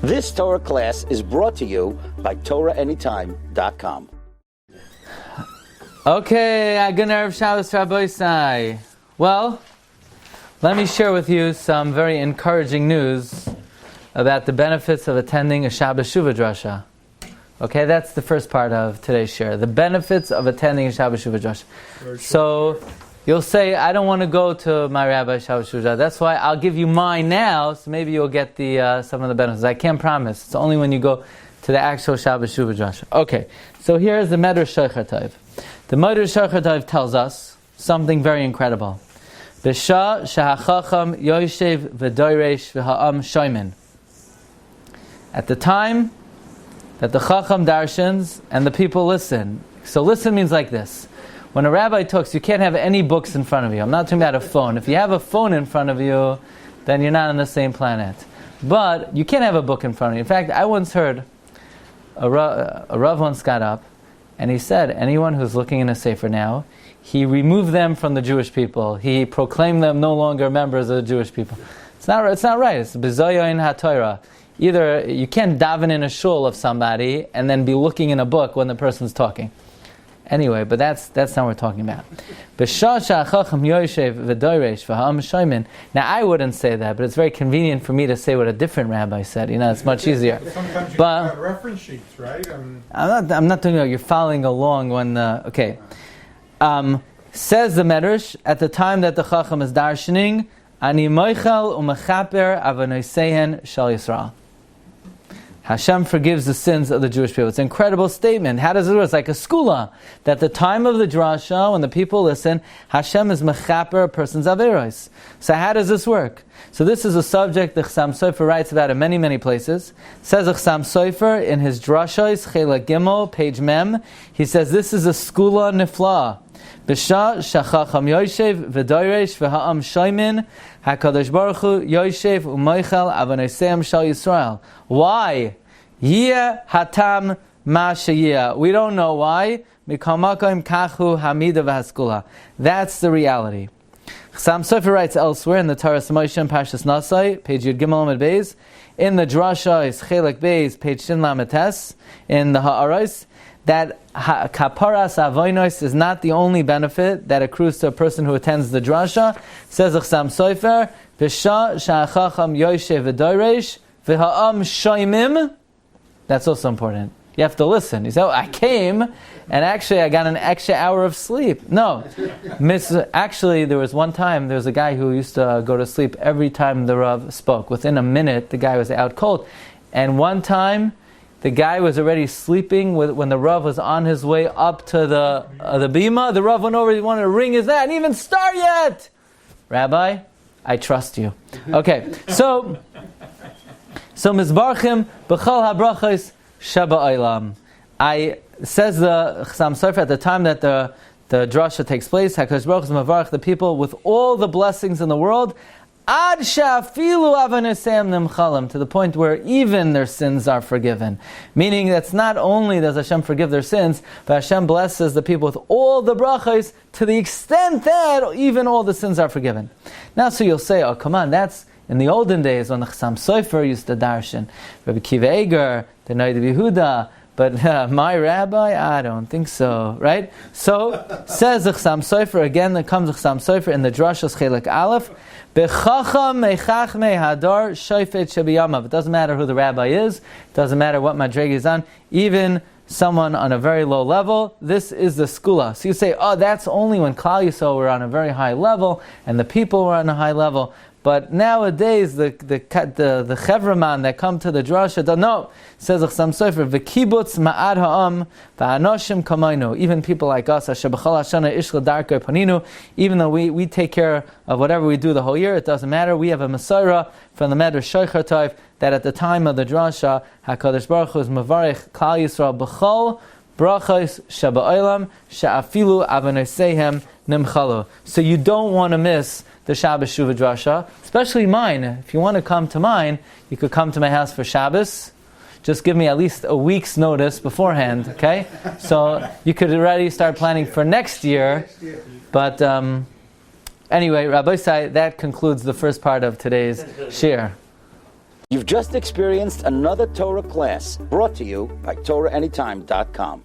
This Torah class is brought to you by TorahAnytime.com. Okay, good Erev Shabbos, Rabbi. Well, let me share with you some very encouraging news about the benefits of attending a Shabbos Shuva Drasha. Okay, that's the first part of today's share. The benefits of attending a Shabbos Shuva Drasha. So, you'll say, I don't want to go to my Rabbi Shabbos Shuva Drasha. That's why I'll give you mine now, so maybe you'll get the some of the benefits. I can't promise. It's only when you go to the actual Shabbos Shuva Drasha. Okay, so here's the Medrash Sheicher Tov. The Medrash Sheicher Tov tells us something very incredible. B'sha shehachacham yoshev v'doresh v'ha'am shoymin. At the time that the Chacham darshans and the people listen. So listen means like this. When a rabbi talks, you can't have any books in front of you. I'm not talking about a phone. If you have a phone in front of you, then you're not on the same planet. But you can't have a book in front of you. In fact, I once heard a Rav once got up and he said, anyone who's looking in a Sefer now, he removed them from the Jewish people. He proclaimed them no longer members of the Jewish people. It's not right. It's bizoyon ha-Torah. Either you can't daven in a shul of somebody and then be looking in a book when the person's talking. Anyway, but that's not what we're talking about. Now, I wouldn't say that, but it's very convenient for me to say what a different rabbi said. It's much easier. Sometimes you but got reference sheets, right? I'm not talking about you're following along when okay. Says the Medrash, at the time that the Chacham is darshaning, Ani moichel u'mechaper avonosehen shel Yisrael. Hashem forgives the sins of the Jewish people. It's an incredible statement. How does it work? It's like a Segulah. That at the time of the Drasha, when the people listen, Hashem is mechaper a person's averos. So how does this work? So this is a subject that Chasam Sofer writes about in many, many places. Says Chasam Sofer in his Drashos, Chelak Gimel, page Mem, he says this is a Segulah nifla. B'sha shachacham yoshev v'doresh v'ha'am shoymin HaKadosh Baruch Hu yoshev u'moichel avonosem shel Yisrael. Why? Yeh hatam ma sheyeh. We don't know why. Mikol makom kachu hamida v'haskulah. That's the reality. Chasam Sofer writes elsewhere in the Torah Samoshim Parshas Nasai, page Yud Gimel Amud Beis, in the Drasha is Chelak Beis, page Shin Lamed Tes, in the Ha'aros, that kaparas avonos is not the only benefit that accrues to a person who attends the drasha. Says Chasam Sofer, b'sha sha'achacham yoshev v'doresh v'ha'am shoymim. That's also important. You have to listen. You say, I came, and actually I got an extra hour of sleep. No. Actually, there was one time, there was a guy who used to go to sleep every time the Rav spoke. Within a minute, the guy was out cold. And one time, the guy was already sleeping when the Rav was on his way up to the bima. The Rav went over, he wanted to wring his neck. I didn't even start yet! Rabbi, I trust you. Okay, so Mizbarchim b'chol habrachos sheba olam. Says the Chasam Sofer, at the time that the drasha takes place, HaKadosh Baruch Hu mavarach the people with all the blessings in the world, Ad shafilu avonosem nimchalim, to the point where even their sins are forgiven. Meaning that's not only does Hashem forgive their sins, but Hashem blesses the people with all the brachos to the extent that even all the sins are forgiven. Now, so you'll say, oh, come on, that's in the olden days when the Chasam Sofer used to darshan, Rabbi Kiva Eger, the Noid Yehuda. But my rabbi, I don't think so, right? So, says the Chasam Sofer, again, there comes the Chasam Sofer in the Drashos Chelak Aleph, B'chacham mechachmei hadar shofet shebiyamav. It doesn't matter who the rabbi is, it doesn't matter what madrega is on, even someone on a very low level, this is the Segulah. So you say, oh, that's only when Klal Yisrael were on a very high level, and the people were on a high level. But nowadays, the chevraman that come to the drasha, no, says Chasam Sofer, v'kibutz ma'ad ha'am v'anoshim kamaynu. Even people like us, asher b'chol hashana ish l'darkei paninu, even though we take care of whatever we do the whole year, it doesn't matter. We have a Messiah from the Medrash Sheicher Tov that at the time of the drasha, HaKadosh Baruch Hu is mavarich Klal Yisrael b'chol brachos sheba olam she'afilu avonosehem nimchalu. So you don't want to miss the Shabbos Shuva Drasha, especially mine. If you want to come to mine, you could come to my house for Shabbos. Just give me at least a week's notice beforehand, okay? So you could already start planning for next year. But anyway, Rabbi Sai, that concludes the first part of today's shiur. You've just experienced another Torah class brought to you by TorahAnytime.com.